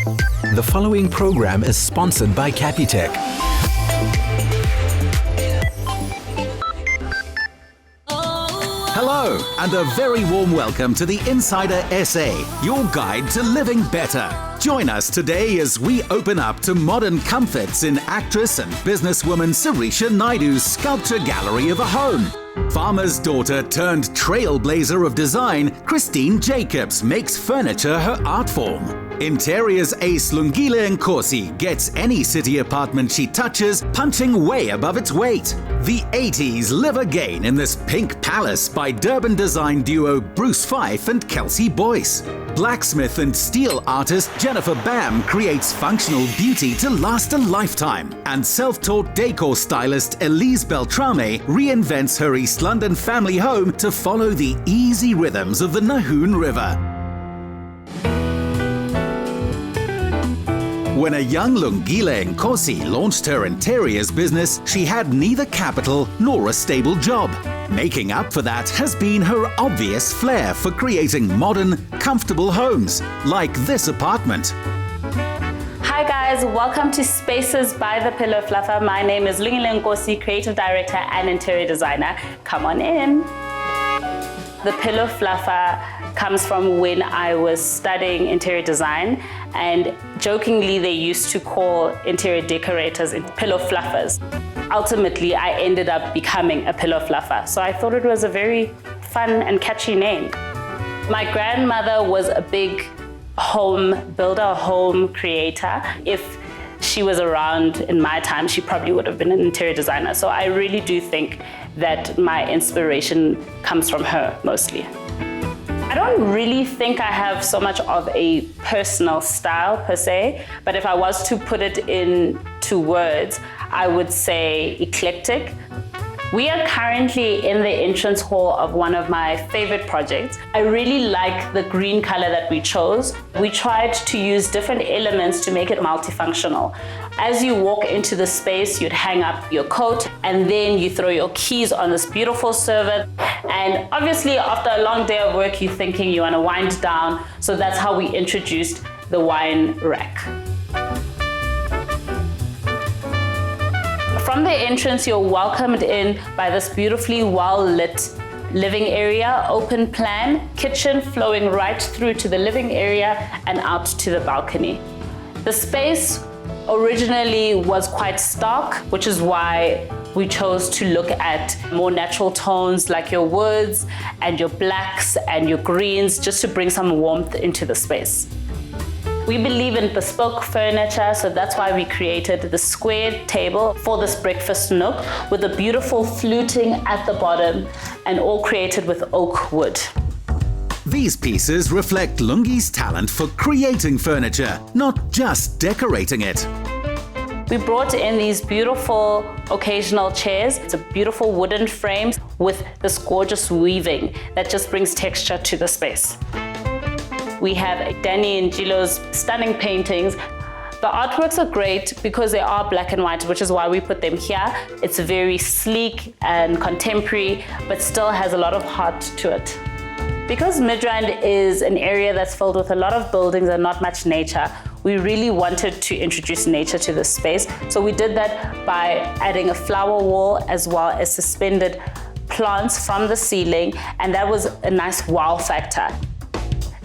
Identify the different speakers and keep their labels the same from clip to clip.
Speaker 1: The following program is sponsored by Capitec.
Speaker 2: Hello, and a very warm welcome to the Insider SA, your guide to living better. Join us today as we open up to modern comforts in actress and businesswoman Sorisha Naidoo's Sculpture Gallery of a Home. Farmer's daughter turned trailblazer of design, Christine Jacobs makes furniture her art form. Interiors ace Lungile Nkosi gets any city apartment she touches punching way above its weight. The 80s live again in this pink palace by Durban design duo Bruce Fyfe and Kelsey Boyce. Blacksmith and steel artist Jennifer Bam creates functional beauty to last a lifetime. And self-taught decor stylist Elize Beltrame reinvents her East London family home to follow the easy rhythms of the Nahoon River. When a young Lungile Nkosi launched her interiors business, she had neither capital nor a stable job. Making up for that has been her obvious flair for creating modern, comfortable homes, like this apartment.
Speaker 3: Hi guys, welcome to Spaces by the Pillow Fluffer. My name is Lungile Nkosi, creative director and interior designer. Come on in. The Pillow Fluffer comes from when I was studying interior design, and jokingly they used to call interior decorators pillow fluffers. Ultimately, I ended up becoming a pillow fluffer, so I thought it was a very fun and catchy name. My grandmother was a big home builder, home creator. If she was around in my time, she probably would have been an interior designer. So I really do think that my inspiration comes from her mostly. I don't really think I have so much of a personal style per se, but if I was to put it into words, I would say eclectic. We are currently in the entrance hall of one of my favorite projects. I really like the green color that we chose. We tried to use different elements to make it multifunctional. As you walk into the space, you'd hang up your coat and then you throw your keys on this beautiful server. And obviously after a long day of work, you're thinking you want to wind down. So that's how we introduced the wine rack. From the entrance, you're welcomed in by this beautifully well-lit living area, open plan, kitchen flowing right through to the living area and out to the balcony. The space originally was quite stark, which is why we chose to look at more natural tones like your woods and your blacks and your greens, just to bring some warmth into the space. We believe in bespoke furniture, so that's why we created the square table for this breakfast nook with a beautiful fluting at the bottom and all created with oak wood.
Speaker 2: These pieces reflect Lungi's talent for creating furniture, not just decorating it.
Speaker 3: We brought in these beautiful occasional chairs. It's a beautiful wooden frame with this gorgeous weaving that just brings texture to the space. We have Danny and Gilo's stunning paintings. The artworks are great because they are black and white, which is why we put them here. It's very sleek and contemporary, but still has a lot of heart to it. Because Midrand is an area that's filled with a lot of buildings and not much nature, we really wanted to introduce nature to this space. So we did that by adding a flower wall as well as suspended plants from the ceiling, and that was a nice wow factor.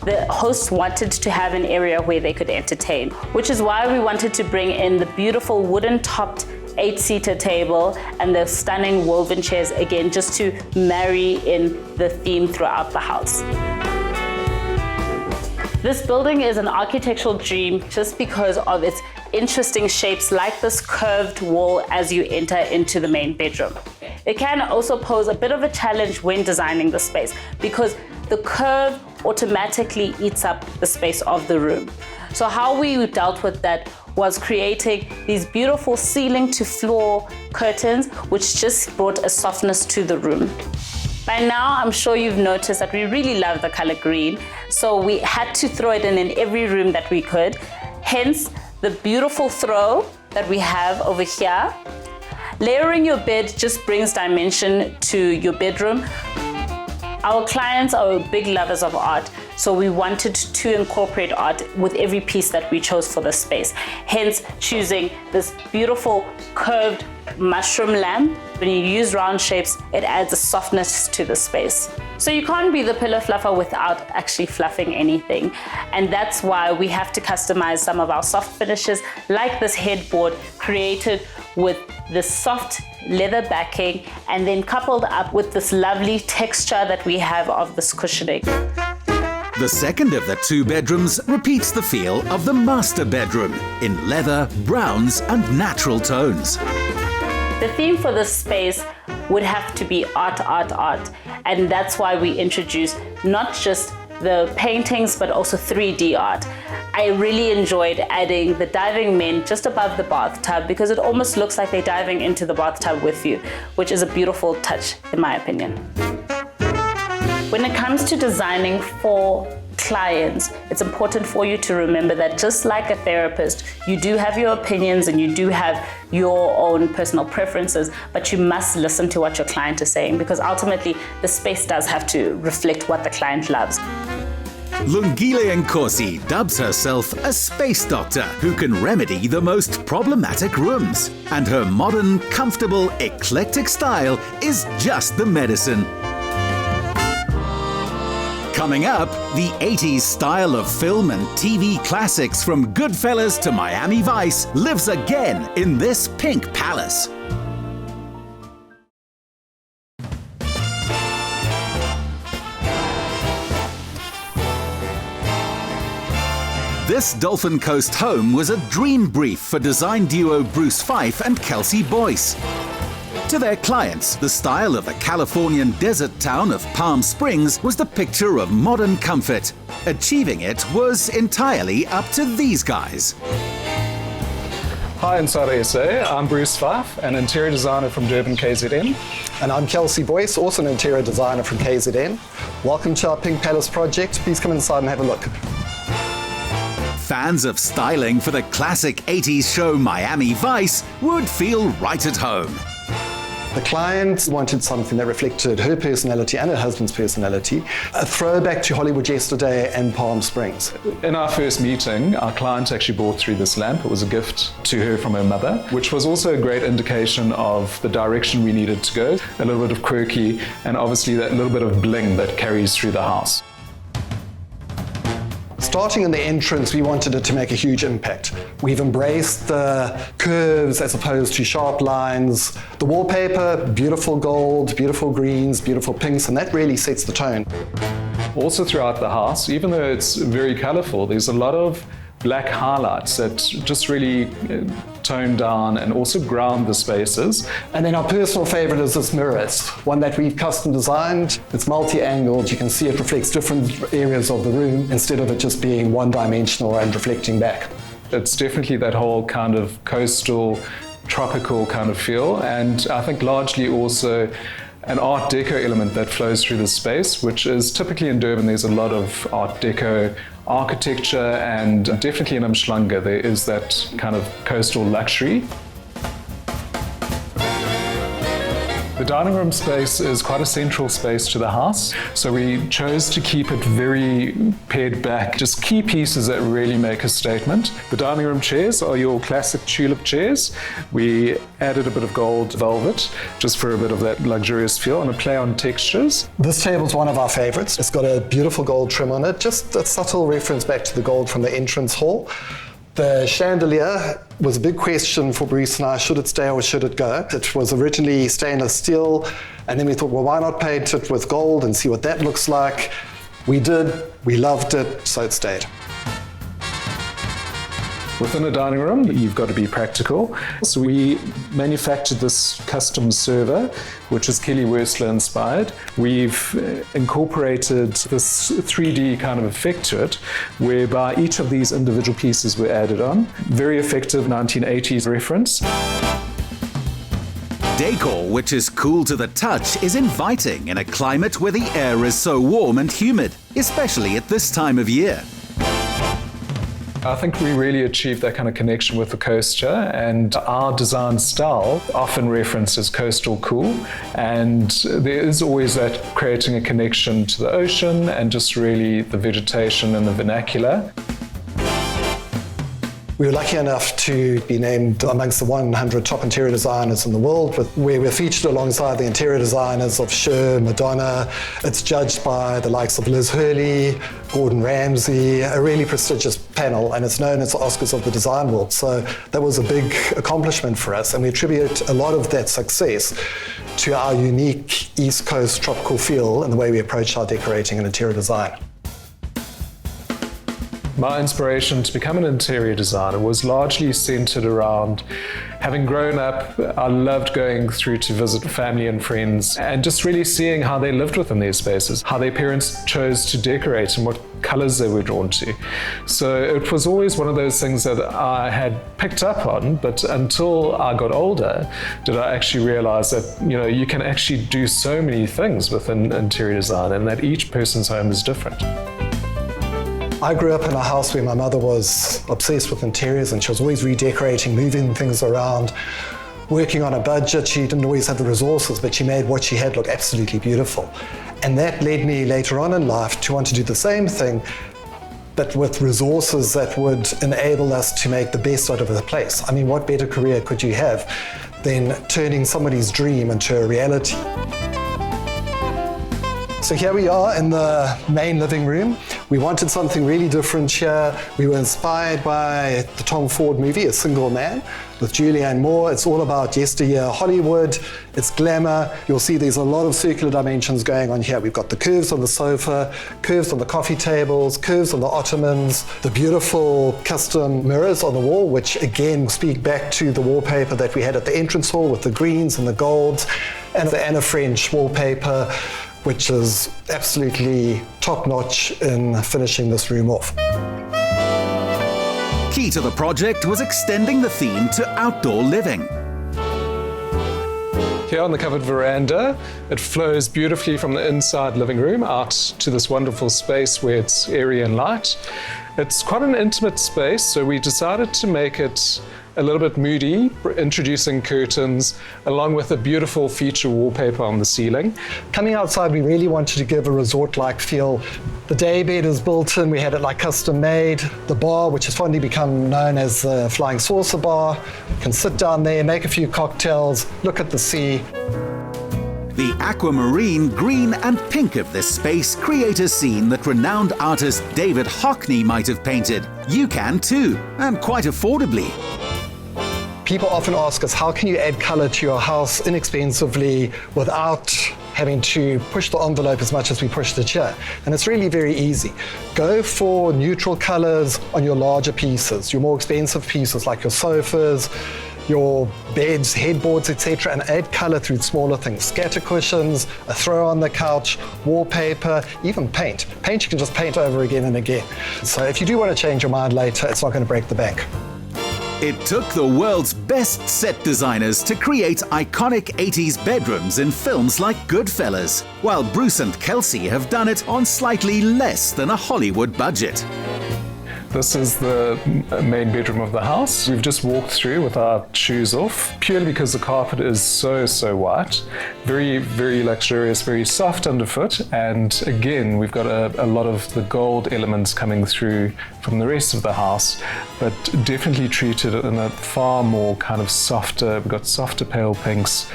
Speaker 3: The hosts wanted to have an area where they could entertain, which is why we wanted to bring in the beautiful wooden-topped 8-seater table and the stunning woven chairs again, just to marry in the theme throughout the house. This building is an architectural dream just because of its interesting shapes, like this curved wall as you enter into the main bedroom. It can also pose a bit of a challenge when designing the space because the curve automatically eats up the space of the room. So how we dealt with that was creating these beautiful ceiling to floor curtains, which just brought a softness to the room. By now, I'm sure you've noticed that we really love the color green, so we had to throw it in every room that we could. Hence, the beautiful throw that we have over here. Layering your bed just brings dimension to your bedroom. Our clients are big lovers of art, So we wanted to incorporate art with every piece that we chose for the space. Hence choosing this beautiful curved mushroom lamp. When you use round shapes, it adds a softness to the space. So you can't be the pillow fluffer without actually fluffing anything. And that's why we have to customize some of our soft finishes, like this headboard created with this soft leather backing and then coupled up with this lovely texture that we have of this cushioning.
Speaker 2: The second of the 2 bedrooms repeats the feel of the master bedroom in leather, browns and natural tones.
Speaker 3: The theme for this space would have to be art, art, art. And that's why we introduced not just the paintings, but also 3D art. I really enjoyed adding the diving men just above the bathtub because it almost looks like they're diving into the bathtub with you, which is a beautiful touch, in my opinion. When it comes to designing for clients, it's important for you to remember that just like a therapist, you do have your opinions and you do have your own personal preferences, but you must listen to what your client is saying because ultimately the space does have to reflect what the client loves.
Speaker 2: Lungile Nkosi dubs herself a space doctor who can remedy the most problematic rooms. And her modern, comfortable, eclectic style is just the medicine. Coming up, the 80s style of film and TV classics from Goodfellas to Miami Vice lives again in this pink palace. This Dolphin Coast home was a dream brief for design duo Bruce Fyfe and Kelsey Boyce. To their clients, the style of the Californian desert town of Palm Springs was the picture of modern comfort. Achieving it was entirely up to these guys.
Speaker 4: Hi, in Sarisha. I'm Bruce Fyfe, an interior designer from Durban, KZN.
Speaker 5: And I'm Kelsey Boyce, also an interior designer from KZN. Welcome to our Pink Palace project. Please come inside and have a look.
Speaker 2: Fans of styling for the classic 80s show Miami Vice would feel right at home.
Speaker 5: The client wanted something that reflected her personality and her husband's personality, a throwback to Hollywood yesterday and Palm Springs.
Speaker 4: In our first meeting, our client actually brought through this lamp. It was a gift to her from her mother, which was also a great indication of the direction we needed to go. A little bit of quirky and obviously that little bit of bling that carries through the house.
Speaker 5: Starting in the entrance, we wanted it to make a huge impact. We've embraced the curves as opposed to sharp lines. The wallpaper, beautiful gold, beautiful greens, beautiful pinks, and that really sets the tone.
Speaker 4: Also throughout the house, even though it's very colorful, there's a lot of black highlights that just really tone down and also ground the spaces.
Speaker 5: And then our personal favorite is this mirrors, one that we've custom designed. It's multi-angled, you can see it reflects different areas of the room instead of it just being one-dimensional and reflecting back.
Speaker 4: It's definitely that whole kind of coastal, tropical kind of feel, and I think largely also an art deco element that flows through the space, which is typically in Durban there's a lot of art deco architecture, and definitely in Lungila there is that kind of coastal luxury. The dining room space is quite a central space to the house, so we chose to keep it very pared back, just key pieces that really make a statement. The dining room chairs are your classic tulip chairs. We added a bit of gold velvet just for a bit of that luxurious feel and a play on textures.
Speaker 5: This table's one of our favorites. It's got a beautiful gold trim on it, just a subtle reference back to the gold from the entrance hall. The chandelier was a big question for Bruce and I, should it stay or should it go? It was originally stainless steel, and then we thought, well, why not paint it with gold and see what that looks like? We did, we loved it, so it stayed.
Speaker 4: Within a dining room, you've got to be practical. So we manufactured this custom server, which is Kelly Wersler inspired. We've incorporated this 3D kind of effect to it, whereby each of these individual pieces were added on. Very effective 1980s reference.
Speaker 2: Decor, which is cool to the touch, is inviting in a climate where the air is so warm and humid, especially at this time of year.
Speaker 4: I think we really achieved that kind of connection with the coaster, and our design style often referenced as coastal cool, and there is always that creating a connection to the ocean and just really the vegetation and the vernacular.
Speaker 5: We were lucky enough to be named amongst the 100 top interior designers in the world, where we're featured alongside the interior designers of Cher, Madonna. It's judged by the likes of Liz Hurley, Gordon Ramsay, a really prestigious panel, and it's known as the Oscars of the design world. So that was a big accomplishment for us, and we attribute a lot of that success to our unique East Coast tropical feel and the way we approach our decorating and interior design.
Speaker 4: My inspiration to become an interior designer was largely centered around having grown up. I loved going through to visit family and friends and just really seeing how they lived within their spaces, how their parents chose to decorate and what colors they were drawn to. So it was always one of those things that I had picked up on, but until I got older, did I actually realize that, you can actually do so many things within interior design and that each person's home is different.
Speaker 5: I grew up in a house where my mother was obsessed with interiors, and she was always redecorating, moving things around, working on a budget. She didn't always have the resources, but she made what she had look absolutely beautiful. And that led me later on in life to want to do the same thing, but with resources that would enable us to make the best out of a place. I mean, what better career could you have than turning somebody's dream into a reality? So here we are in the main living room. We wanted something really different here. We were inspired by the Tom Ford movie, A Single Man, with Julianne Moore. It's all about yesteryear Hollywood. It's glamour. You'll see there's a lot of circular dimensions going on here. We've got the curves on the sofa, curves on the coffee tables, curves on the ottomans, the beautiful custom mirrors on the wall, which again speak back to the wallpaper that we had at the entrance hall with the greens and the golds, and the Anna French wallpaper, which is absolutely top-notch in finishing this room off.
Speaker 2: Key to the project was extending the theme to outdoor living.
Speaker 4: Here on the covered veranda, it flows beautifully from the inside living room out to this wonderful space where it's airy and light. It's quite an intimate space, so we decided to make it a little bit moody, introducing curtains, along with a beautiful feature wallpaper on the ceiling.
Speaker 5: Coming outside, we really wanted to give a resort-like feel. The day bed is built in, we had it like custom made. The bar, which has fondly become known as the Flying Saucer Bar. You can sit down there, make a few cocktails, look at the sea.
Speaker 2: The aquamarine, green and pink of this space create a scene that renowned artist David Hockney might have painted. You can too, and quite affordably.
Speaker 5: People often ask us, how can you add color to your house inexpensively without having to push the envelope as much as we pushed it here? And it's really very easy. Go for neutral colors on your larger pieces, your more expensive pieces like your sofas, your beds, headboards, etc., and add color through smaller things. Scatter cushions, a throw on the couch, wallpaper, even paint. Paint you can just paint over again and again. So if you do want to change your mind later, it's not going to break the bank.
Speaker 2: It took the world's best set designers to create iconic 80s bedrooms in films like Goodfellas, while Bruce and Kelsey have done it on slightly less than a Hollywood budget.
Speaker 4: This is the main bedroom of the house. We've just walked through with our shoes off, purely because the carpet is so white. Very, very luxurious, very soft underfoot. And again, we've got a lot of the gold elements coming through from the rest of the house, but definitely treated in a far more kind of softer, we've got softer pale pinks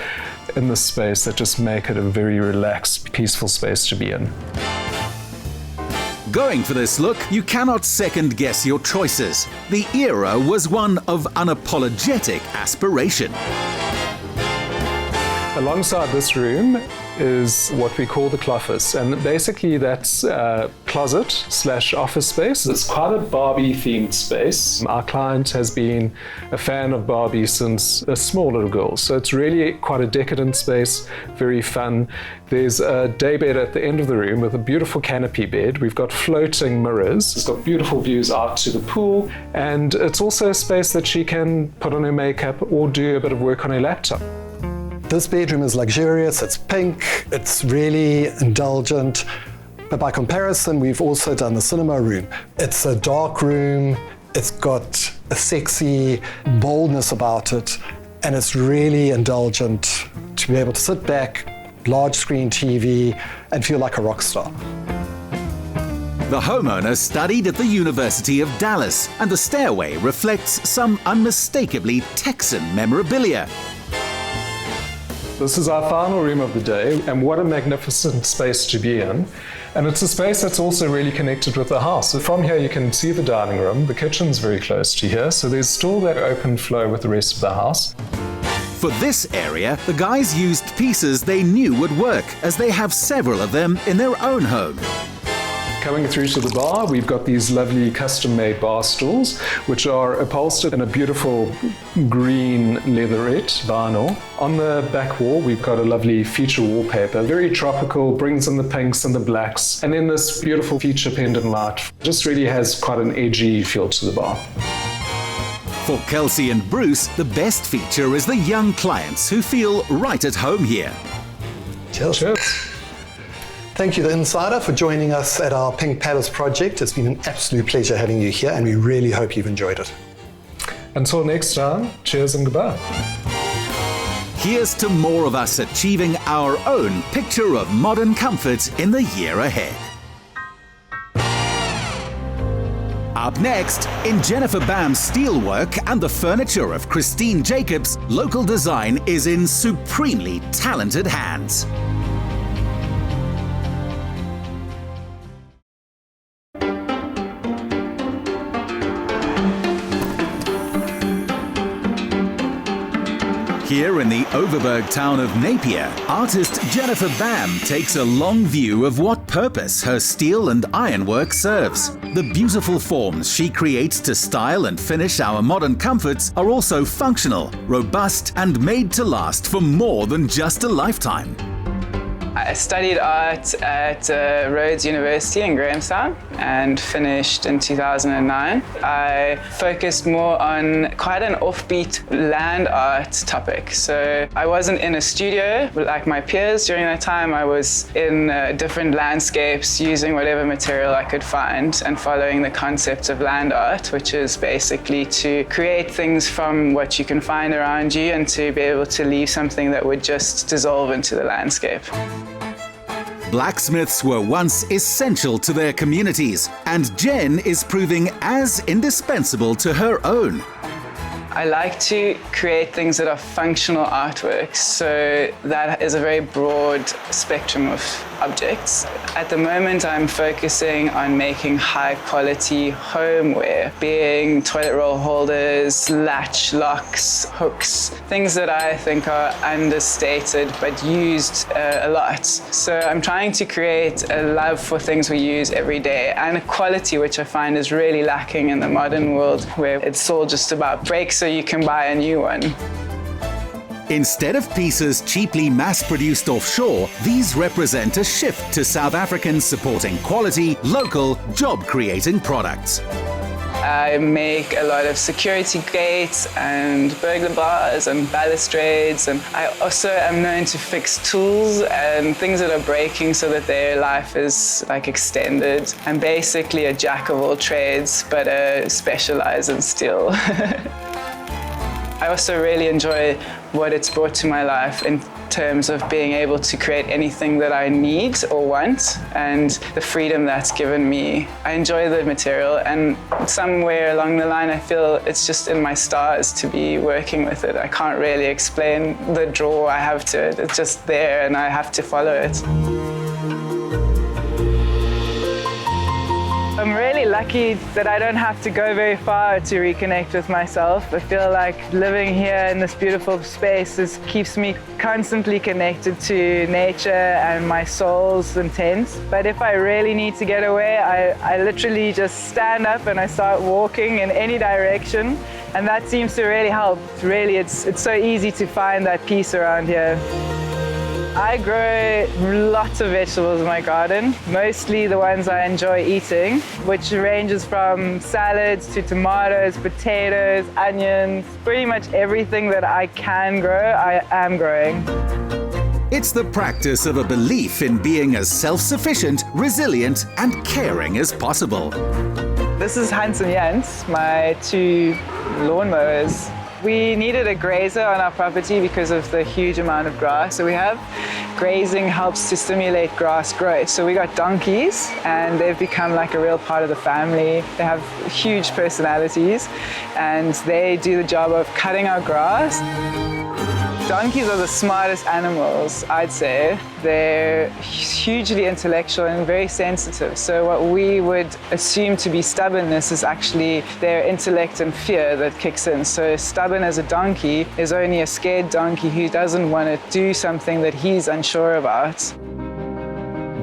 Speaker 4: in this space that just make it a very relaxed, peaceful space to be in.
Speaker 2: Going for this look, you cannot second-guess your choices. The era was one of unapologetic aspiration.
Speaker 4: Alongside this room is what we call the closet, and basically that's a closet/office space. It's quite a Barbie-themed space. Our client has been a fan of Barbie since a small little girl, so it's really quite a decadent space, very fun. There's a daybed at the end of the room with a beautiful canopy bed. We've got floating mirrors. It's got beautiful views out to the pool, and it's also a space that she can put on her makeup or do a bit of work on her laptop.
Speaker 5: This bedroom is luxurious, it's pink, it's really indulgent, but by comparison, we've also done the cinema room. It's a dark room, It's got a sexy boldness about it, and it's really indulgent to be able to sit back, large screen TV, and feel like a rock star.
Speaker 2: The homeowner studied at the University of Dallas, and the stairway reflects some unmistakably Texan memorabilia.
Speaker 4: This is our final room of the day, and what a magnificent space to be in. And it's a space that's also really connected with the house. So from here you can see the dining room, the kitchen's very close to here, so there's still that open flow with the rest of the house.
Speaker 2: For this area, the guys used pieces they knew would work, as they have several of them in their own home.
Speaker 4: Coming through to the bar, we've got these lovely custom-made bar stools, which are upholstered in a beautiful green leatherette vinyl. On the back wall, we've got a lovely feature wallpaper, very tropical, brings in the pinks and the blacks, and then this beautiful feature pendant light. Just really has quite an edgy feel to the bar.
Speaker 2: For Kelsey and Bruce, the best feature is the young clients who feel right at home here.
Speaker 5: Cheers.
Speaker 4: Cheers.
Speaker 5: Thank you, The Insider, for joining us at our Pink Palace project. It's been an absolute pleasure having you here, and we really hope you've enjoyed it.
Speaker 4: Until next time, cheers and goodbye.
Speaker 2: Here's to more of us achieving our own picture of modern comfort in the year ahead. Up next, in Jennifer Bam's steelwork and the furniture of Christine Jacobs, local design is in supremely talented hands. Here in the Overberg town of Napier, artist Jennifer Bam takes a long view of what purpose her steel and ironwork serves. The beautiful forms she creates to style and finish our modern comforts are also functional, robust, and made to last for more than just a lifetime.
Speaker 6: I studied art at Rhodes University in Grahamstown and finished in 2009. I focused more on quite an offbeat land art topic. So I wasn't in a studio like my peers during that time. I was in different landscapes using whatever material I could find and following the concept of land art, which is basically to create things from what you can find around you and to be able to leave something that would just dissolve into the landscape.
Speaker 2: Blacksmiths were once essential to their communities, and Jen is proving as indispensable to her own.
Speaker 6: I like to create things that are functional artworks, so that is a very broad spectrum of objects. At the moment, I'm focusing on making high-quality homeware, being toilet roll holders, latch locks, hooks, things that I think are understated but used a lot. So I'm trying to create a love for things we use every day and a quality which I find is really lacking in the modern world, where it's all just about break so you can buy a new one.
Speaker 2: Instead of pieces cheaply mass-produced offshore, these represent a shift to South Africans supporting quality, local, job-creating products.
Speaker 6: I make a lot of security gates and burglar bars and balustrades, and I also am known to fix tools and things that are breaking so that their life is like extended. I'm basically a jack of all trades, but I specialize in steel. I also really enjoy what it's brought to my life in terms of being able to create anything that I need or want, and the freedom that's given me. I enjoy the material, and somewhere along the line I feel it's just in my stars to be working with it. I can't really explain the draw I have to it. It's just there and I have to follow it. I'm really lucky that I don't have to go very far to reconnect with myself. I feel like living here in this beautiful space keeps me constantly connected to nature and my soul's intent. But if I really need to get away, I literally just stand up and I start walking in any direction, and that seems to really help. Really, it's so easy to find that peace around here. I grow lots of vegetables in my garden, mostly the ones I enjoy eating, which ranges from salads to tomatoes, potatoes, onions, pretty much everything that I can grow, I am growing.
Speaker 2: It's the practice of a belief in being as self-sufficient, resilient, and caring as possible.
Speaker 6: The This is Hans and Jens, my 2 lawnmowers. We needed a grazer on our property because of the huge amount of grass. So we have grazing helps to stimulate grass growth. So we got donkeys and they've become like a real part of the family. They have huge personalities and they do the job of cutting our grass. Donkeys are the smartest animals, I'd say. They're hugely intellectual and very sensitive. So what we would assume to be stubbornness is actually their intellect and fear that kicks in. So stubborn as a donkey is only a scared donkey who doesn't want to do something that he's unsure about.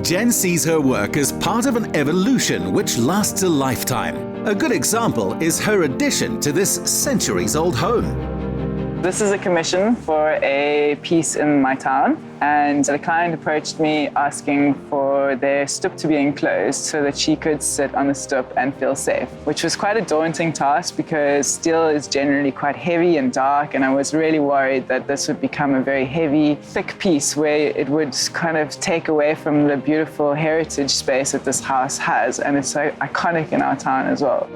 Speaker 2: Jen sees her work as part of an evolution which lasts a lifetime. A good example is her addition to this centuries-old home.
Speaker 6: This is a commission for a piece in my town, and the client approached me asking for their stoep to be enclosed so that she could sit on the stoep and feel safe, which was quite a daunting task because steel is generally quite heavy and dark, and I was really worried that this would become a very heavy, thick piece where it would kind of take away from the beautiful heritage space that this house has, and it's so iconic in our town as well.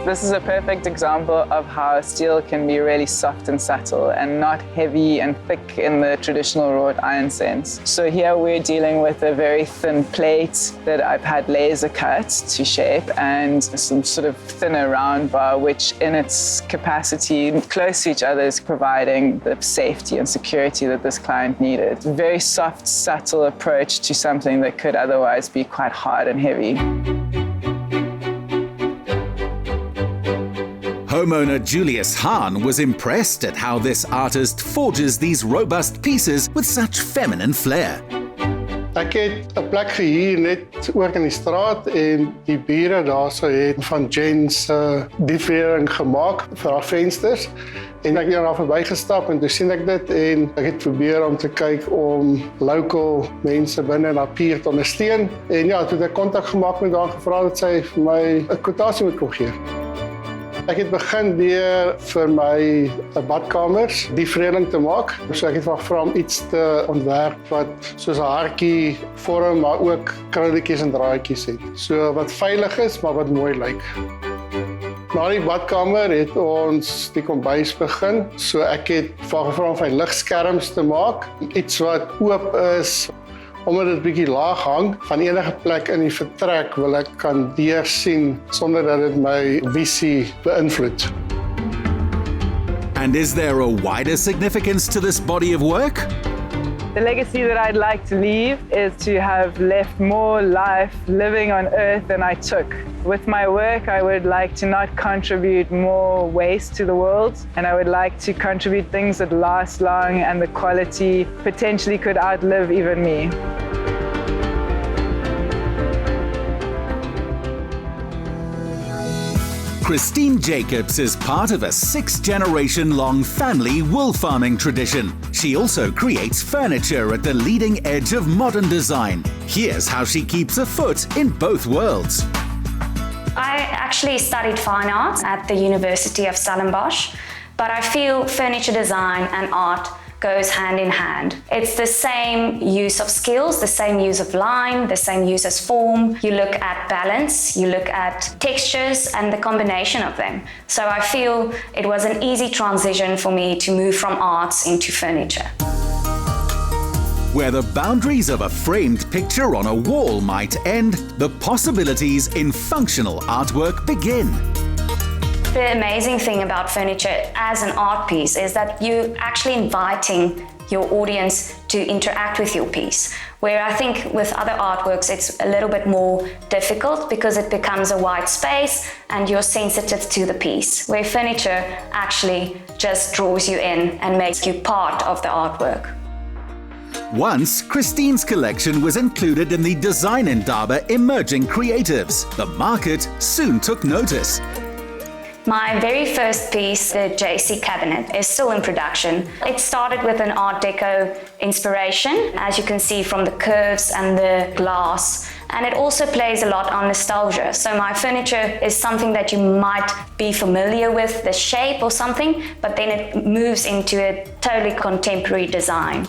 Speaker 6: This is a perfect example of how steel can be really soft and subtle and not heavy and thick in the traditional wrought iron sense. So here we're dealing with a very thin plate that I've had laser cut to shape and some sort of thinner round bar, which in its capacity close to each other is providing the safety and security that this client needed. A very soft, subtle approach to something that could otherwise be quite hard and heavy.
Speaker 2: Homeowner Julius Hahn was impressed at how this artist forges these robust pieces with such feminine flair.
Speaker 7: Ek het 'n plek gehuur net oor in die straat en die bure daarso het van Jen's diefering gemaak vir haar vensters. En ek het daar verbygestap en toe sien ek dit en ek het probeer om te kyk om local mense binne in haar pier te ondersteun. En ja, toe het ek kontak gemaak met haar gevra dat sy vir my 'n kwotasie moet kom gee. Ek het begin deur vir my badkamers die vreeling te maak. So ek het gevra om iets te ontwerp wat soos 'n hartjie vorm, maar ook krulletjies en draadjies het. So wat veilig is, maar wat mooi lyk. Na die badkamer het ons die kombuis begin. So ek het gevra om ligskerms te maak, iets wat oop is. Omdat dit bietjie laag hang, van enige plek in die vertrek wil ek kan deursien sonder dat dit my visie beïnvloed.
Speaker 2: And is there a wider significance to this body of work?
Speaker 6: The legacy that I'd like to leave is to have left more life living on Earth than I took. With my work, I would like to not contribute more waste to the world, and I would like to contribute things that last long and the quality potentially could outlive even me.
Speaker 2: Christine Jacobs is part of a 6-generation-long family wool farming tradition. She also creates furniture at the leading edge of modern design. Here's how she keeps a foot in both worlds.
Speaker 8: I actually studied fine arts at the University of Stellenbosch, but I feel furniture design and art goes hand in hand. It's the same use of skills, the same use of line, the same use as form. You look at balance, you look at textures and the combination of them. So I feel it was an easy transition for me to move from arts into furniture.
Speaker 2: Where the boundaries of a framed picture on a wall might end, the possibilities in functional artwork begin.
Speaker 8: The amazing thing about furniture as an art piece is that you're actually inviting your audience to interact with your piece. Where I think with other artworks, it's a little bit more difficult because it becomes a wide space and you're sensitive to the piece. Where furniture actually just draws you in and makes you part of the artwork.
Speaker 2: Once, Christine's collection was included in the Design Indaba Emerging Creatives. The market soon took notice.
Speaker 8: My very first piece, the JC cabinet, is still in production. It started with an Art Deco inspiration, as you can see from the curves and the glass. And it also plays a lot on nostalgia. So my furniture is something that you might be familiar with, the shape or something, but then it moves into a totally contemporary design.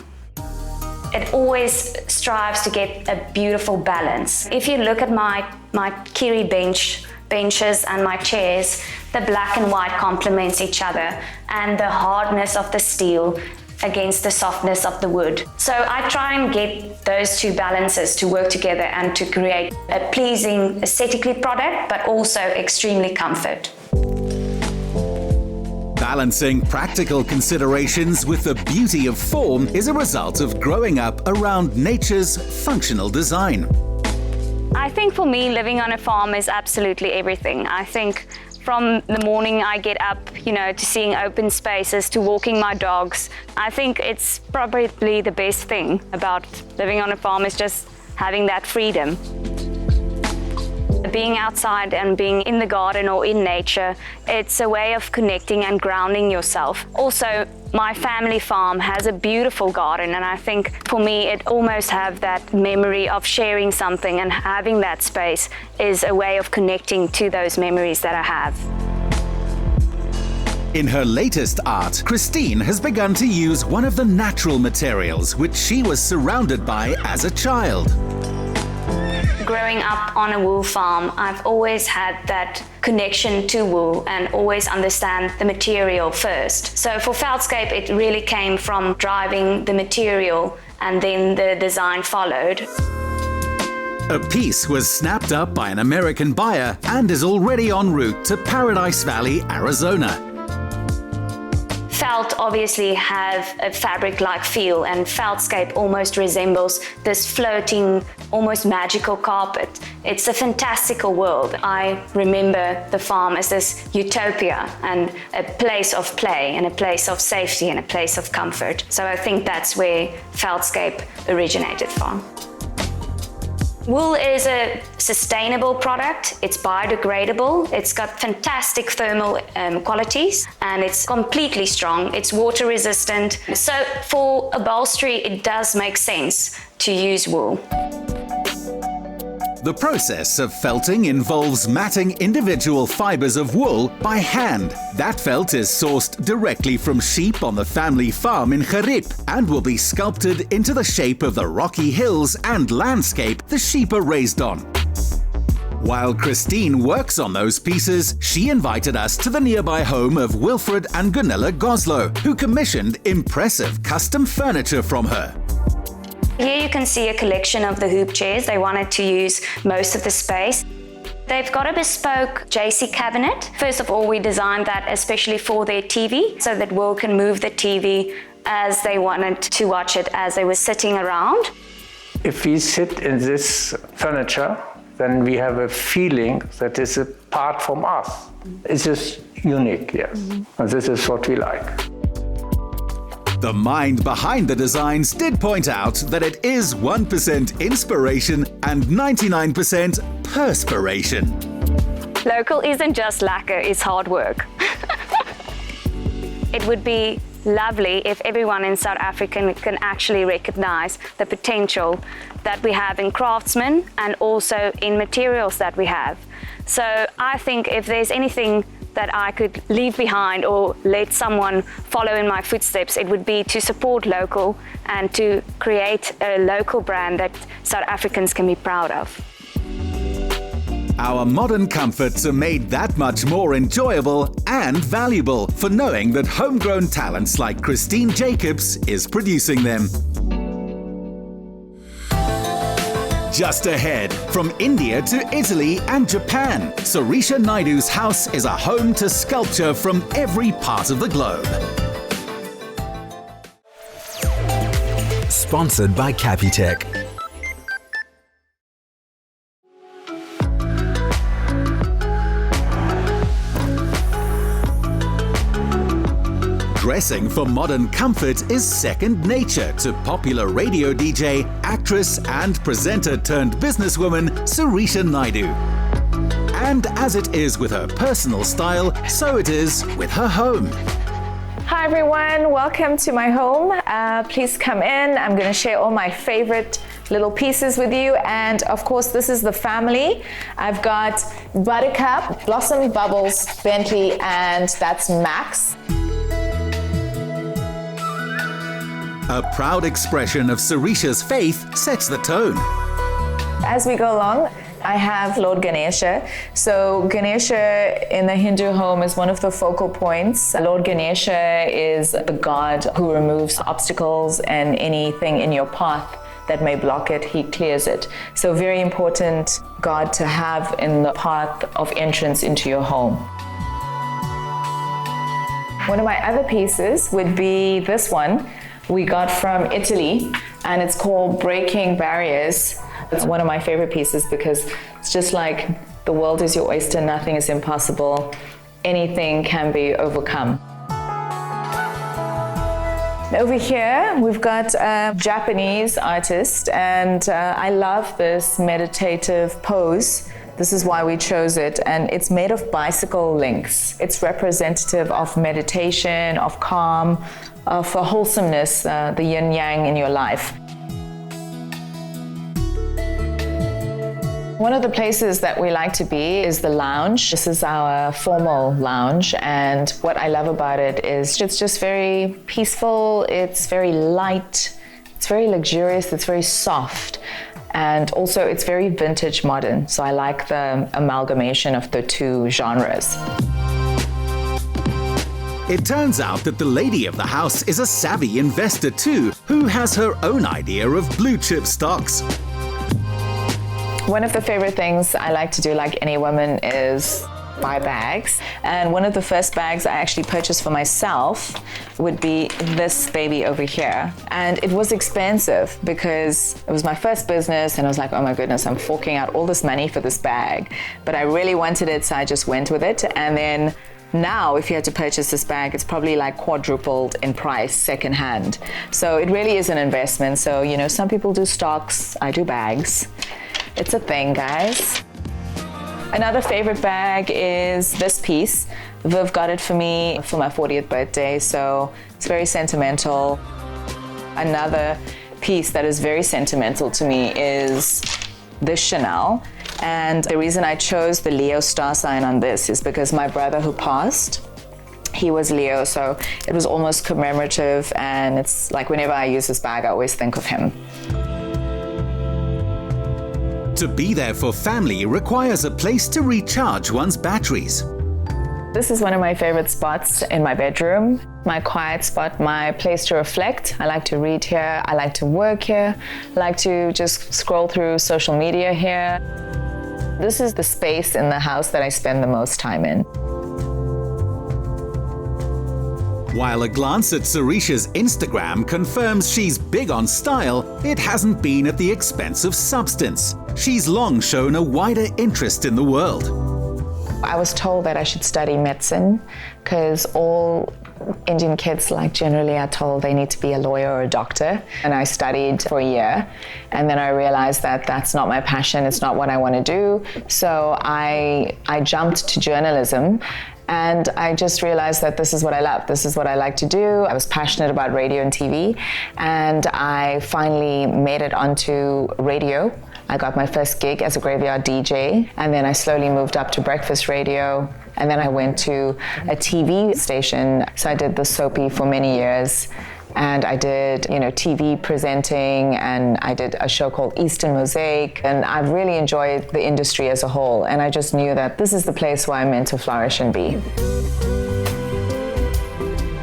Speaker 8: it always strives to get a beautiful balance. If you look at my kiri benches and my chairs, the black and white complements each other, and the hardness of the steel against the softness of the wood. So I try and get those two balances to work together and to create a pleasing aesthetically product, but also extremely comfort.
Speaker 2: Balancing practical considerations with the beauty of form is a result of growing up around nature's functional design.
Speaker 8: I think for me, living on a farm is absolutely everything. I think from the morning I get up, to seeing open spaces, to walking my dogs, I think it's probably the best thing about living on a farm is just having that freedom. Being outside and being in the garden or in nature, it's a way of connecting and grounding yourself. Also, my family farm has a beautiful garden, and I think for me it almost have that memory of sharing something, and having that space is a way of connecting to those memories that I have.
Speaker 2: In her latest art, Christine has begun to use one of the natural materials which she was surrounded by as a child.
Speaker 8: Growing up on a wool farm, I've always had that connection to wool and always understand the material first. So for Feldscape, it really came from driving the material, and then the design followed.
Speaker 2: A piece was snapped up by an American buyer and is already en route to Paradise Valley, Arizona.
Speaker 8: Felt obviously have a fabric-like feel, and Feldscape almost resembles this floating, almost magical carpet. It's a fantastical world. I remember the farm as this utopia and a place of play and a place of safety and a place of comfort. So I think that's where Feldscape originated from. Wool is a sustainable product, it's biodegradable, it's got fantastic thermal qualities, and it's completely strong, it's water resistant. So for upholstery, it does make sense to use wool.
Speaker 2: The process of felting involves matting individual fibers of wool by hand. That felt is sourced directly from sheep on the family farm in Gerib and will be sculpted into the shape of the rocky hills and landscape the sheep are raised on. While Christine works on those pieces, she invited us to the nearby home of Wilfred and Gunilla Goslow, who commissioned impressive custom furniture from her.
Speaker 8: Here you can see a collection of the hoop chairs. They wanted to use most of the space. They've got a bespoke JC cabinet. First of all, we designed that especially for their TV, so that Will can move the TV as they wanted to watch it as they were sitting around.
Speaker 9: If we sit in this furniture, then we have a feeling that is apart from us. It's just unique, yes. And this is what we like.
Speaker 2: The mind behind the designs did point out that it is 1% inspiration and 99% perspiration.
Speaker 8: Local isn't just lacquer, it's hard work. It would be lovely if everyone in South Africa can actually recognize the potential that we have in craftsmen and also in materials that we have. So I think if there's anything that I could leave behind or let someone follow in my footsteps, it would be to support local and to create a local brand that South Africans can be proud of.
Speaker 2: Our modern comforts are made that much more enjoyable and valuable for knowing that homegrown talents like Christine Jacobs is producing them. Just ahead, from India to Italy and Japan, Sorisha Naidoo's house is a home to sculpture from every part of the globe.
Speaker 1: Sponsored by Capitec.
Speaker 2: Dressing for modern comfort is second nature to popular radio DJ, actress and presenter turned businesswoman Sorisha Naidoo. And as it is with her personal style, so it is with her home.
Speaker 10: Hi everyone, welcome to my home. Please come in. I'm going to share all my favorite little pieces with you, and of course this is the family. I've got Buttercup, Blossom, Bubbles, Bentley, and that's Max.
Speaker 2: A proud expression of Sarisha's faith sets the tone.
Speaker 10: As we go along, I have Lord Ganesha. So Ganesha in the Hindu home is one of the focal points. Lord Ganesha is the god who removes obstacles and anything in your path that may block it, he clears it. So very important god to have in the path of entrance into your home. One of my other pieces would be this one we got from Italy, and it's called Breaking Barriers. It's one of my favorite pieces because it's just like the world is your oyster, nothing is impossible, anything can be overcome. Over here, we've got a Japanese artist, and I love this meditative pose. This is why we chose it, and it's made of bicycle links. It's representative of meditation, of calm, of wholesomeness, the yin-yang in your life. One of the places that we like to be is the lounge. This is our formal lounge, and what I love about it is it's just very peaceful, it's very light, it's very luxurious, it's very soft, and also it's very vintage modern. So I like the amalgamation of the two genres.
Speaker 2: It turns out that the lady of the house is a savvy investor too, who has her own idea of blue chip stocks.
Speaker 10: One of the favorite things I like to do, like any woman, is buy bags. And one of the first bags I actually purchased for myself would be this baby over here. And it was expensive because it was my first business, and I was like, oh my goodness, I'm forking out all this money for this bag. But I really wanted it, so I just went with it. And then now, if you had to purchase this bag, it's probably like quadrupled in price secondhand. So it really is an investment. So, you know, some people do stocks, I do bags. It's a thing, guys. Another favorite bag is this piece. Viv got it for me for my 40th birthday, so it's very sentimental. Another piece that is very sentimental to me is this Chanel. And the reason I chose the Leo star sign on this is because my brother who passed, he was Leo, so it was almost commemorative, and it's like whenever I use this bag, I always think of him.
Speaker 2: To be there for family requires a place to recharge one's batteries.
Speaker 10: This is one of my favorite spots in my bedroom, my quiet spot, my place to reflect. I like to read here, I like to work here, I like to just scroll through social media here. This is the space in the house that I spend the most time in.
Speaker 2: While a glance at Sarisha's Instagram confirms she's big on style, it hasn't been at the expense of substance. She's long shown a wider interest in the world.
Speaker 10: I was told that I should study medicine because all Indian kids, like, generally are told they need to be a lawyer or a doctor. And I studied for a year, and then I realized that that's not my passion, it's not what I want to do. So I jumped to journalism. And I just realized that this is what I love. This is what I like to do. I was passionate about radio and TV, and I finally made it onto radio. I got my first gig as a graveyard DJ, and then I slowly moved up to breakfast radio, and then I went to a TV station. So I did the soapy for many years. And I did, TV presenting, and I did a show called Eastern Mosaic, and I've really enjoyed the industry as a whole, and I just knew that this is the place where I'm meant to flourish and be.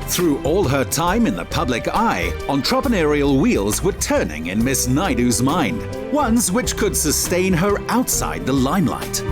Speaker 2: Through all her time in the public eye, entrepreneurial wheels were turning in Miss Naidoo's mind, ones which could sustain her outside the limelight.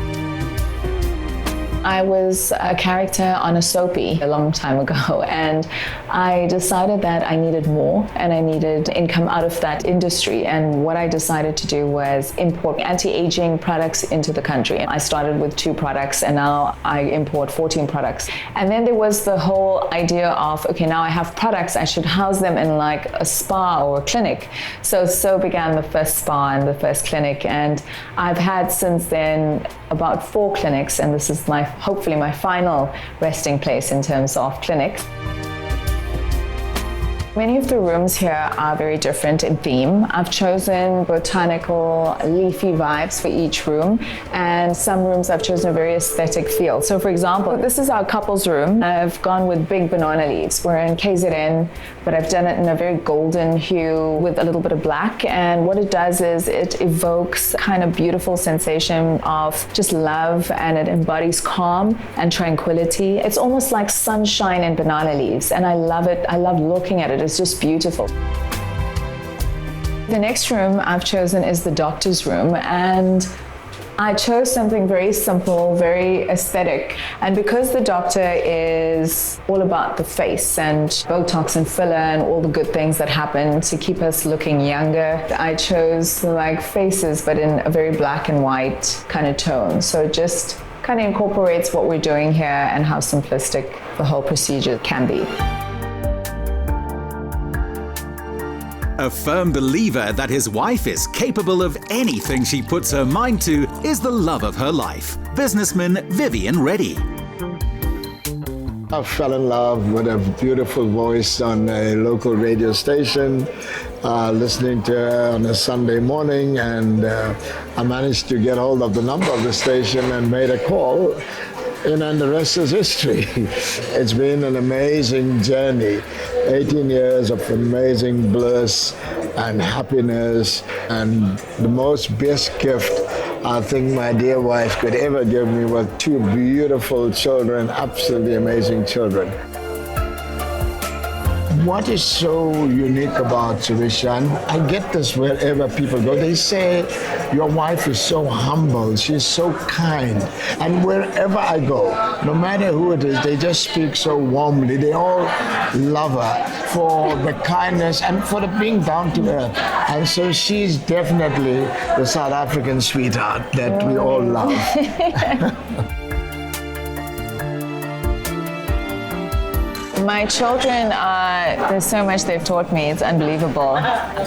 Speaker 10: I was a character on a soapy a long time ago, and I decided that I needed more and I needed income out of that industry. And what I decided to do was import anti-aging products into the country. I started with 2 products, and now I import 14 products. And then there was the whole idea of, okay, now I have products, I should house them in like a spa or a clinic. So began the first spa and the first clinic. And I've had since then about 4 clinics, and this is hopefully my final resting place in terms of clinics. Many of the rooms here are very different in theme. I've chosen botanical, leafy vibes for each room, and some rooms I've chosen a very aesthetic feel. So for example, this is our couple's room. I've gone with big banana leaves. We're in KZN, but I've done it in a very golden hue with a little bit of black, and what it does is it evokes kind of beautiful sensation of just love, and it embodies calm and tranquility. It's almost like sunshine and banana leaves, and I love it. I love looking at it. It's just beautiful. The next room I've chosen is the doctor's room, and I chose something very simple, very aesthetic. And because the doctor is all about the face and Botox and filler and all the good things that happen to keep us looking younger, I chose like faces, but in a very black and white kind of tone. So it just kind of incorporates what we're doing here and how simplistic the whole procedure can be.
Speaker 2: A firm believer that his wife is capable of anything she puts her mind to is the love of her life. Businessman Vivian Reddy.
Speaker 11: I fell in love with a beautiful voice on a local radio station, listening to her on a Sunday morning, and I managed to get hold of the number of the station and made a call. And the rest is history. It's been an amazing journey. 18 years of amazing bliss and happiness, and the most best gift I think my dear wife could ever give me was 2 beautiful children, absolutely amazing children. What is so unique about Sarisha, and I get this wherever people go, they say, your wife is so humble, she's so kind. And wherever I go, no matter who it is, they just speak so warmly. They all love her for the kindness and for the being down to earth. And so she's definitely the South African sweetheart that we all love.
Speaker 10: My children there's so much they've taught me, it's unbelievable.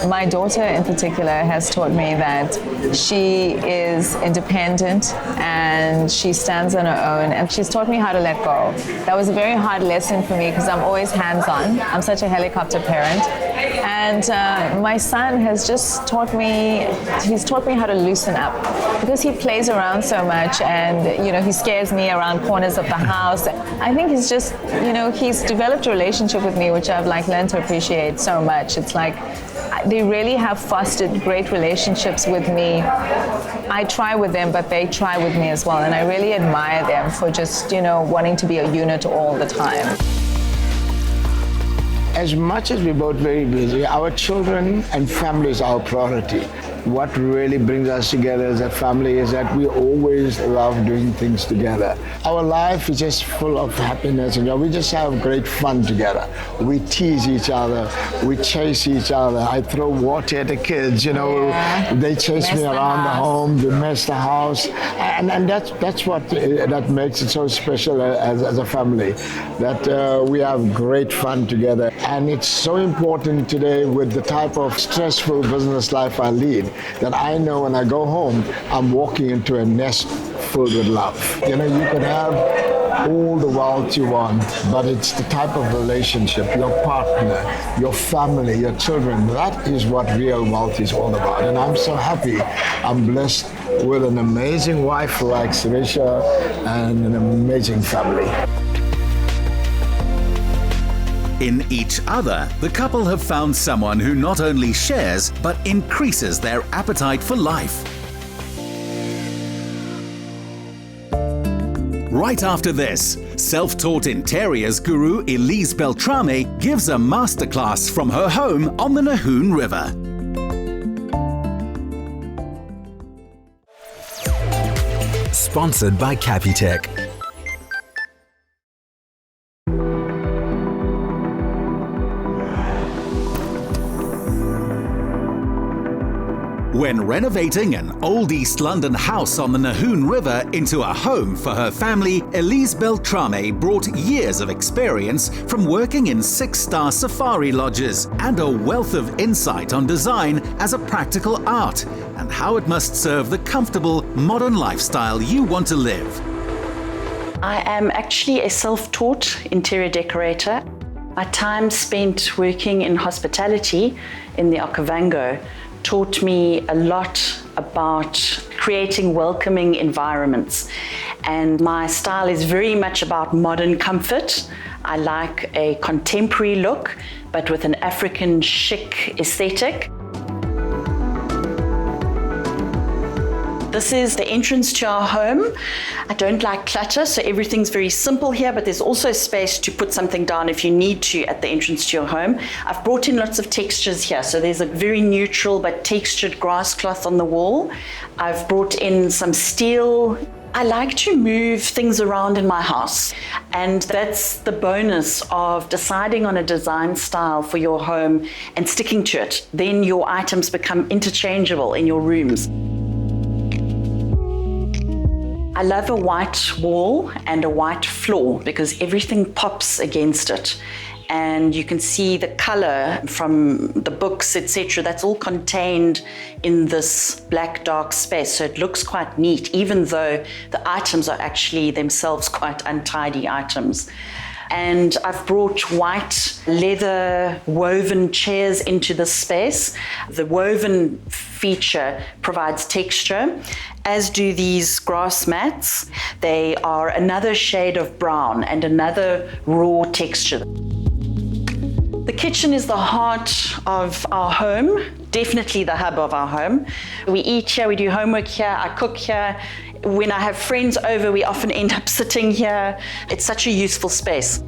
Speaker 10: My daughter in particular has taught me that she is independent and she stands on her own, and she's taught me how to let go. That was a very hard lesson for me because I'm always hands-on. I'm such a helicopter parent. And my son has just taught me, he's taught me how to loosen up because he plays around so much, and, you know, he scares me around corners of the house. I think he's just, you know, he's developed a relationship with me which I've like learned to appreciate so much. It's like they really have fostered great relationships with me. I try with them, but they try with me as well, and I really admire them for just, you know, wanting to be a unit all the time.
Speaker 11: As much as we're both very busy, our children and family is our priority. What really brings us together as a family is that we always love doing things together. Our life is just full of happiness, and we just have great fun together. We tease each other, we chase each other. I throw water at the kids, you know, they chase me around the home, they mess the house, and that's what that makes it so special as a family, that we have great fun together. And it's so important today with the type of stressful business life I lead, that I know when I go home, I'm walking into a nest filled with love. You know, you could have all the wealth you want, but it's the type of relationship, your partner, your family, your children, that is what real wealth is all about. And I'm so happy. I'm blessed with an amazing wife like Sarisha and an amazing family.
Speaker 2: In each other, the couple have found someone who not only shares, but increases their appetite for life. Right after this, self-taught interiors guru Elize Beltrame gives a masterclass from her home on the Nahoon River.
Speaker 1: Sponsored by Capitec.
Speaker 2: When renovating an old East London house on the Nahoon River into a home for her family, Elize Beltrame brought years of experience from working in 6-star safari lodges and a wealth of insight on design as a practical art and how it must serve the comfortable, modern lifestyle you want to live.
Speaker 3: I am actually a self-taught interior decorator.
Speaker 12: My time spent working in hospitality in the Okavango taught me a lot about creating welcoming environments. And my style is very much about modern comfort. I like a contemporary look, but with an African chic aesthetic. This is the entrance to our home. I don't like clutter, so everything's very simple here, but there's also space to put something down if you need to at the entrance to your home. I've brought in lots of textures here, so there's a very neutral but textured grass cloth on the wall. I've brought in some steel. I like to move things around in my house, and that's the bonus of deciding on a design style for your home and sticking to it. Then your items become interchangeable in your rooms. I love a white wall and a white floor because everything pops against it. And you can see the color from the books, etc. That's all contained in this black dark space. So it looks quite neat, even though the items are actually themselves quite untidy items. And I've brought white leather woven chairs into this space. The woven feature provides texture, as do these grass mats. They are another shade of brown and another raw texture. The kitchen is the heart of our home, definitely the hub of our home. We eat here, we do homework here, I cook here. When I have friends over, we often end up sitting here. It's such a useful space.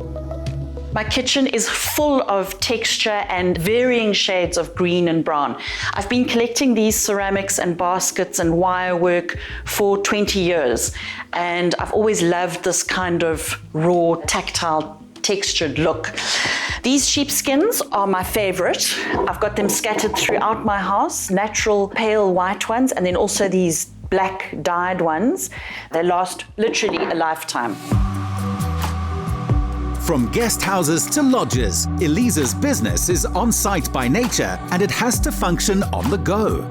Speaker 12: My kitchen is full of texture and varying shades of green and brown. I've been collecting these ceramics and baskets and wire work for 20 years, and I've always loved this kind of raw, tactile, textured look. These sheepskins are my favorite. I've got them scattered throughout my house, natural pale white ones, and then also these black dyed ones. They last literally a lifetime.
Speaker 2: From guest houses to lodges, Elize's business is on site by nature and it has to function on the go.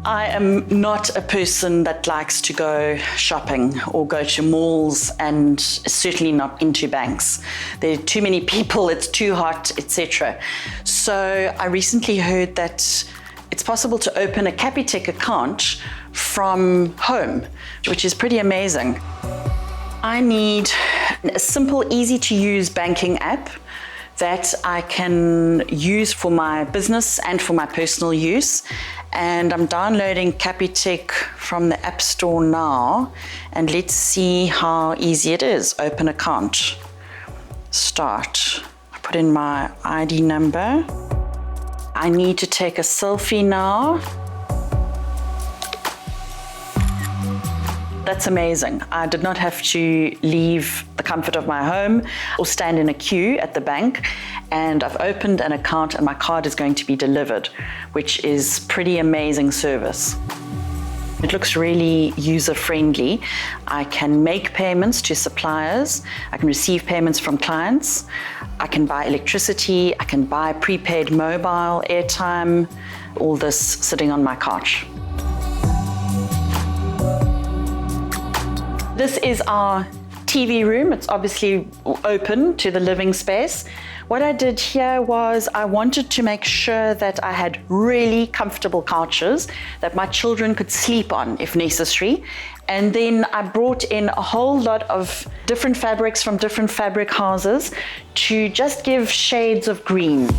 Speaker 12: I am not a person that likes to go shopping or go to malls, and certainly not into banks. There are too many people, it's too hot, etc. So I recently heard that it's possible to open a Capitec account from home, which is pretty amazing. I need a simple, easy to use banking app that I can use for my business and for my personal use. And I'm downloading Capitec from the App Store now, and let's see how easy it is. Open account, start. I put in my ID number. I need to take a selfie now. That's amazing. I did not have to leave the comfort of my home or stand in a queue at the bank, and I've opened an account and my card is going to be delivered, which is pretty amazing service. It looks really user-friendly. I can make payments to suppliers. I can receive payments from clients. I can buy electricity. I can buy prepaid mobile airtime. All this sitting on my couch. This is our TV room. It's obviously open to the living space. What I did here was I wanted to make sure that I had really comfortable couches that my children could sleep on if necessary. And then I brought in a whole lot of different fabrics from different fabric houses to just give shades of green.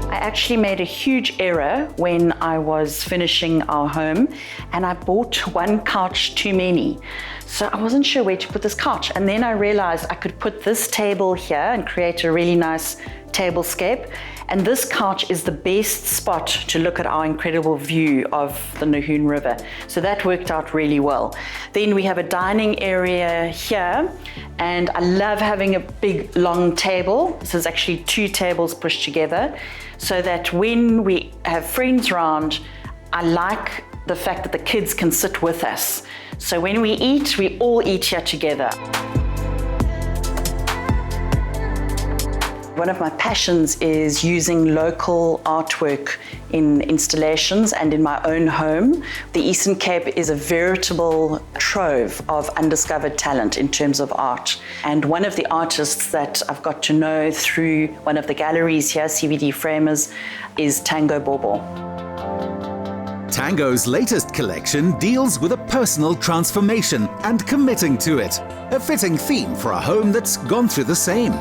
Speaker 12: I actually made a huge error when I was finishing our home, and I bought one couch too many. So I wasn't sure where to put this couch. And then I realized I could put this table here and create a really nice tablescape. And this couch is the best spot to look at our incredible view of the Nahoon River. So that worked out really well. Then we have a dining area here, and I love having a big long table. This is actually 2 tables pushed together, so that when we have friends around, I like the fact that the kids can sit with us. So when we eat, we all eat here together. one of my passions is using local artwork in installations and in my own home. The Eastern Cape is a veritable trove of undiscovered talent in terms of art. And one of the artists that I've got to know through one of the galleries here, CVD Framers, is Tango Bobo.
Speaker 2: Tango's latest collection deals with a personal transformation and committing to it. A fitting theme for a home that's gone through the same.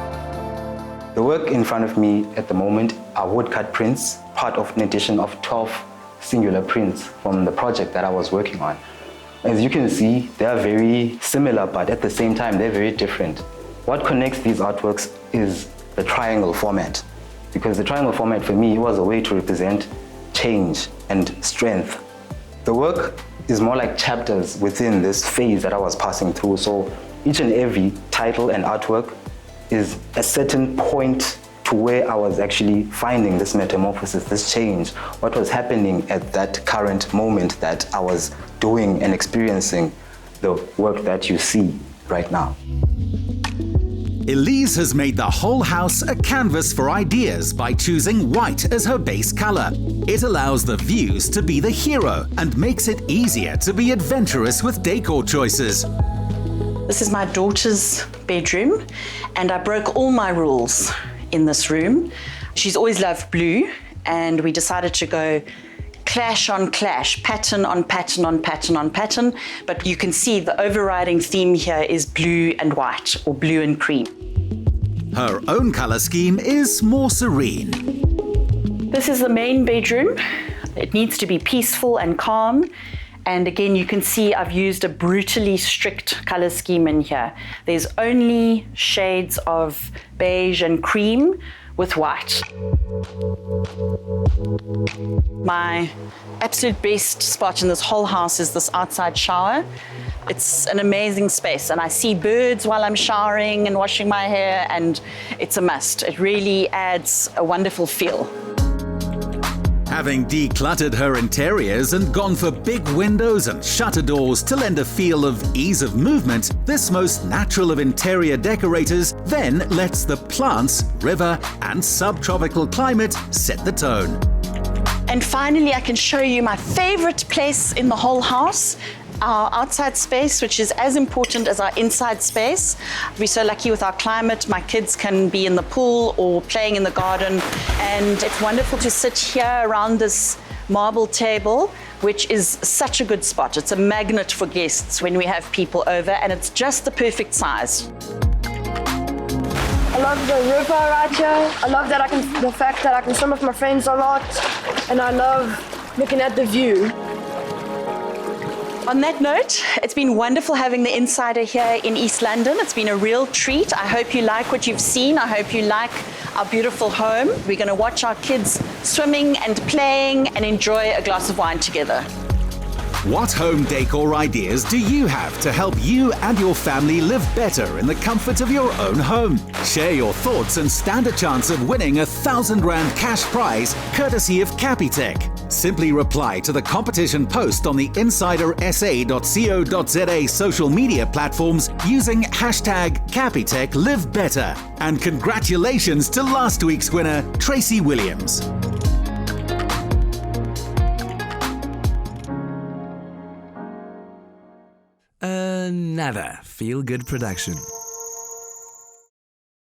Speaker 13: The work in front of me at the moment are woodcut prints, part of an edition of 12 singular prints from the project that I was working on. As you can see, they are very similar, but at the same time, they're very different. What connects these artworks is the triangle format, because the triangle format for me was a way to represent change and strength. The work is more like chapters within this phase that I was passing through. So each and every title and artwork is a certain point to where I was actually finding this metamorphosis, this change, what was happening at that current moment that I was doing and experiencing the work that you see right now.
Speaker 2: Elize has made the whole house a canvas for ideas by choosing white as her base color. It allows the views to be the hero and makes it easier to be adventurous with decor choices.
Speaker 12: This is my daughter's bedroom, and I broke all my rules in this room. She's always loved blue, and we decided to go clash on clash, pattern on pattern on pattern on pattern, but you can see the overriding theme here is blue and white, or blue and cream.
Speaker 2: Her own color scheme is more serene.
Speaker 12: This is the main bedroom. It needs to be peaceful and calm. And again, you can see I've used a brutally strict color scheme in here. There's only shades of beige and cream with white. My absolute best spot in this whole house is this outside shower. It's an amazing space, and I see birds while I'm showering and washing my hair, and it's a must. It really adds a wonderful feel.
Speaker 2: Having decluttered her interiors and gone for big windows and shutter doors to lend a feel of ease of movement, this most natural of interior decorators then lets the plants, river and subtropical climate set the tone.
Speaker 12: And finally, I can show you my favorite place in the whole house, our outside space, which is as important as our inside space. We're so lucky with our climate. My kids can be in the pool or playing in the garden, and it's wonderful to sit here around this marble table, which is such a good spot. It's a magnet for guests when we have people over, and it's just the perfect size.
Speaker 14: I love the river right here. I love that the fact that I can swim with my friends a lot, and I love looking at the view.
Speaker 12: On that note, it's been wonderful having the insider here in East London. It's been a real treat. I hope you like what you've seen. I hope you like our beautiful home. We're going to watch our kids swimming and playing and enjoy a glass of wine together.
Speaker 2: What home decor ideas do you have to help you and your family live better in the comfort of your own home? Share your thoughts and stand a chance of winning a R1,000 cash prize courtesy of Capitec. Simply reply to the competition post on the insidersa.co.za social media platforms using #CapitecLiveBetter. And congratulations to last week's winner, Tracy Williams.
Speaker 1: Another feel-good production.